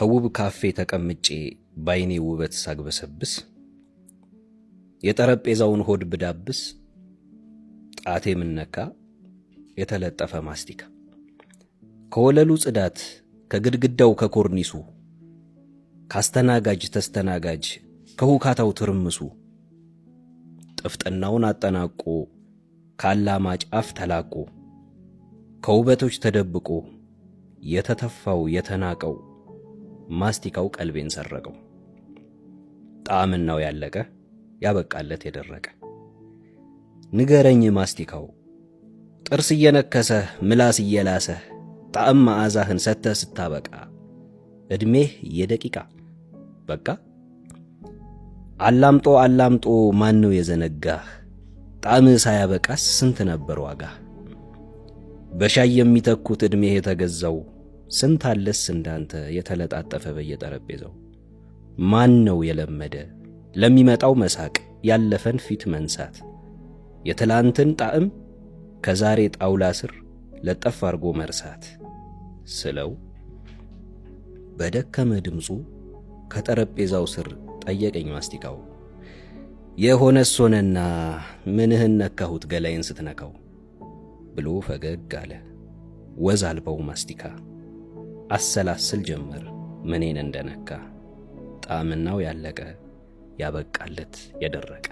ከውብ ካፌ ተቀምጬ ባይኔ ውበት ሳግበሰብስ የጠረጴዛውን ሆድ ብዳብስ ጣቴ ምነካ የተለጠፈ ማስቲካ ከወለሉ ጽዳት ከግድግዳው ከኮርኒሱ ካስተናጋጅ ተስተናጋጅ ከሁካታው ትርምሱ ጥፍጥናውን አጠናቆ ካላማጭ አፍ ተላቆ ከውበቶች ተደብቆ የተተፋው የተናቀው ማስቲካው ቀልቤን ሰረቀው። ጣዕምናው ያለቀ ያበቃለት የደረቀ ንገረኝ ማስቲካው ጥርስ እየነከሰህ ምላስ እየላሰህ ጣዕም መዓዛህን ሰተህ ስታበቃ ዕድሜህ የደቂቃ በቃ አላምጦ አላምጦ ማን ነው የዘነጋህ? ጣዕምህ ሳያበቃስ ስንት ነበር ዋጋህ? በሻይ የሚተኩት ዕድሜህ የተገዛው ስንት አለስ እንዳንተ የተለጣጠፈ በየጠረጴዛው። ማን ነው የለመደ ለሚመጣው መሳቅ ያለፈን ፊት መንሳት የትላንትን ጣዕም ከዛሬ ጣውላ ስር ለጠፍ አርጎ መርሳት ስለው በደከመ ድምፁ ከጠረጴዛው ስር ጠየቀኝ ማስቲካው። የሆነስ ሆነና ምንህን ነካሁት ገላይን ስትነካው ብሎ ፈገግ አለ ወዝ አልባው ማስቲካ። አሰላስል ጀመር ምኔን እንደነካ ጣዕምናው ያለቀ ያበቃለት የደረቀ